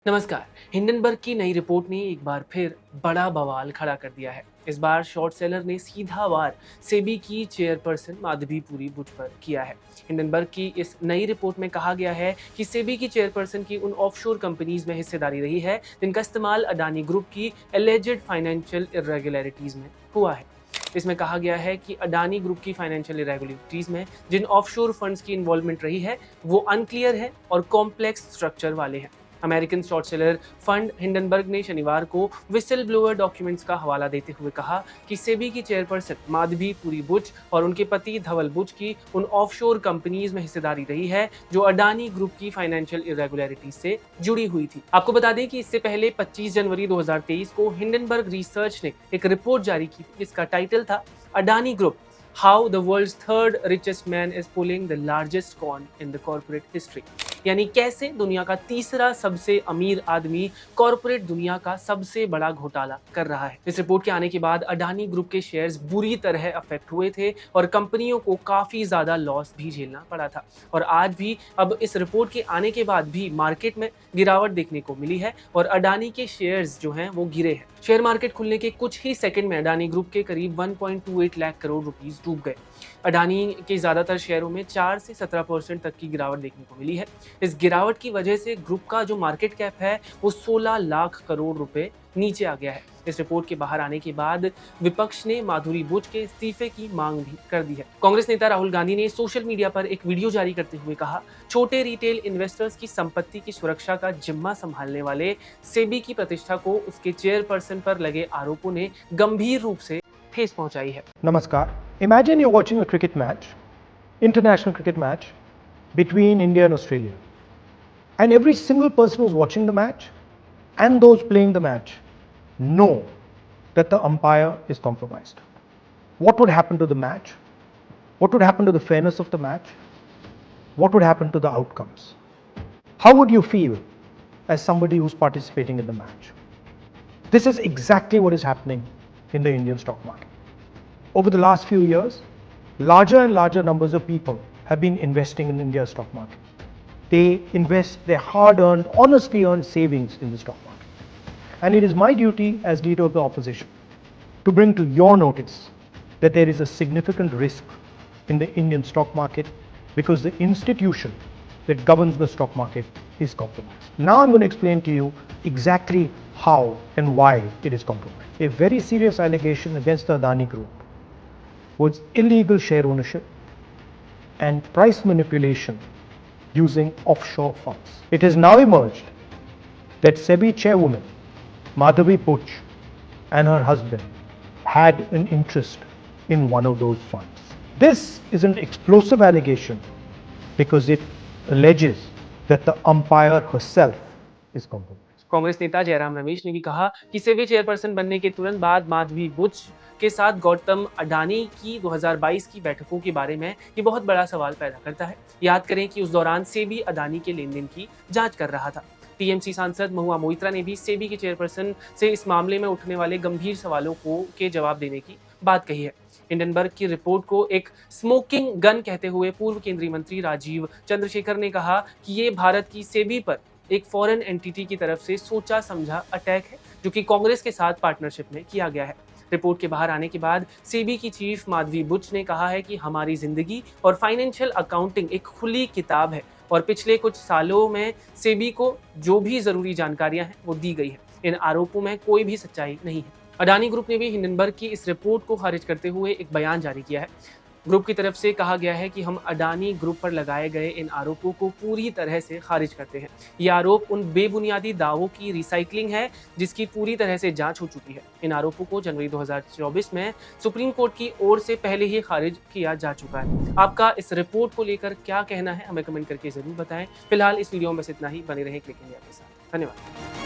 नमस्कार। हिंडनबर्ग की नई रिपोर्ट ने एक बार फिर बड़ा बवाल खड़ा कर दिया है। इस बार शॉर्ट सेलर ने सीधा वार सेबी की चेयरपर्सन माधवीपुरी बुच पर किया है। हिंडनबर्ग की इस नई रिपोर्ट में कहा गया है कि सेबी की चेयरपर्सन की उन ऑफशोर कंपनीज में हिस्सेदारी रही है जिनका इस्तेमाल अडानी ग्रुप की एलिजेड फाइनेंशियल इरेगुलरिटीज में हुआ है। इसमें कहा गया है कि अडानी ग्रुप की फाइनेंशियल इरेगुलरिटीज में जिन ऑफशोर फंड्स की इन्वॉल्वमेंट रही है वो अनक्लियर है और कॉम्प्लेक्स स्ट्रक्चर वाले हैं। American short seller fund Hindenburg ने शनिवार को विसल ब्लोअर डॉक्यूमेंट्स का हवाला देते हुए कहा कि सेबी की चेयरपर्सन माधवीपुरी बुच और उनके पति धवल बुच की उन ऑफशोर कंपनीज में हिस्सेदारी रही है जो अडानी ग्रुप की फाइनेंशियल इरेगुलरिटीज से जुड़ी हुई थी। आपको बता दें कि इससे पहले 25 जनवरी 2023 को हिंडनबर्ग रिसर्च ने एक रिपोर्ट जारी की थी जिसका टाइटल था Adani group how the world's third richest man is pulling the largest con in the corporate history, यानी कैसे दुनिया का तीसरा सबसे अमीर आदमी कॉर्पोरेट दुनिया का सबसे बड़ा घोटाला कर रहा है। इस रिपोर्ट के आने के बाद अडानी ग्रुप के शेयर्स बुरी तरह अफेक्ट हुए थे और कंपनियों को काफी ज्यादा लॉस भी झेलना पड़ा था। और आज भी अब इस रिपोर्ट के आने के बाद भी मार्केट में गिरावट देखने को मिली है और अडानी के शेयर्स जो हैं वो गिरे हैं। शेयर मार्केट खुलने के कुछ ही सेकंड में अडानी ग्रुप के करीब 1.28 लाख करोड़ रुपीस डूब गए। अडानी के ज्यादातर शेयरों में 4 से 17% तक की गिरावट देखने को मिली है। इस गिरावट की वजह से ग्रुप का जो मार्केट कैप है वो 16 लाख करोड़ रुपए नीचे आ गया है। इस रिपोर्ट के बाहर आने के बाद विपक्ष ने माधुरी बुच के इस्तीफे की मांग भी कर दी है। कांग्रेस नेता राहुल गांधी ने सोशल मीडिया पर एक वीडियो जारी करते हुए कहा, छोटे रिटेल इन्वेस्टर्स की संपत्ति की सुरक्षा का जिम्मा संभालने वाले सेबी की प्रतिष्ठा को उसके चेयरपर्सन पर लगे आरोपों ने गंभीर रूप से ठेस पहुंचाई है। नमस्कार. Imagine you're watching a cricket match, international cricket match between India and Australia. And every single person who's watching the match and those playing the match know that the umpire is compromised. What would happen to the match? What would happen to the fairness of the match? What would happen to the outcomes? How would you feel as somebody who's participating in the match? This is exactly what is happening in the Indian stock market. Over the last few years, larger and larger numbers of people have been investing in India's stock market. They invest their hard-earned, honestly earned savings in the stock market. And it is my duty as leader of the opposition to bring to your notice that there is a significant risk in the Indian stock market because the institution that governs the stock market is compromised. Now I'm going to explain to you exactly how and why it is compromised. A very serious allegation against the Adani Group was illegal share ownership and price manipulation using offshore funds. It has now emerged that SEBI chairwoman Madhavi Buch and her husband had an interest in one of those funds. This is an explosive allegation because it alleges that the umpire herself is compromised. Congress नेता जयराम रमेश ने भी कहा कि SEBI chairperson बनने के तुरंत बाद माधवी बुच के साथ गौतम अडानी की 2022 की बैठकों के बारे में ये बहुत बड़ा सवाल पैदा करता है। याद करें कि उस दौरान सेबी अडानी के लेन देन की जांच कर रहा था। टीएमसी सांसद महुआ मोइत्रा ने भी सेबी के चेयरपर्सन से इस मामले में उठने वाले गंभीर सवालों के जवाब देने की बात कही है। हिंडनबर्ग की रिपोर्ट को एक स्मोकिंग गन कहते हुए पूर्व केंद्रीय मंत्री राजीव चंद्रशेखर ने कहा कि ये भारत की सेबी पर एक फॉरेन एंटिटी की तरफ से सोचा समझा अटैक है जो कि कांग्रेस के साथ पार्टनरशिप में किया गया है। रिपोर्ट के बाहर आने के बाद सेबी की चीफ माधवी बुच ने कहा है कि हमारी जिंदगी और फाइनेंशियल अकाउंटिंग एक खुली किताब है और पिछले कुछ सालों में सेबी को जो भी जरूरी जानकारियां हैं वो दी गई है। इन आरोपों में कोई भी सच्चाई नहीं है। अडानी ग्रुप ने भी हिंडनबर्ग की इस रिपोर्ट को खारिज करते हुए एक बयान जारी किया है। ग्रुप की तरफ से कहा गया है कि हम अडानी ग्रुप पर लगाए गए इन आरोपों को पूरी तरह से खारिज करते हैं। ये आरोप उन बेबुनियादी दावों की रिसाइकलिंग है जिसकी पूरी तरह से जांच हो चुकी है। इन आरोपों को जनवरी 2024 में सुप्रीम कोर्ट की ओर से पहले ही खारिज किया जा चुका है। आपका इस रिपोर्ट को लेकर क्या कहना है हमें कमेंट करके जरूर बताएं। फिलहाल इस वीडियो में बस इतना ही। बने रहें क्लिक इंडिया के साथ। धन्यवाद।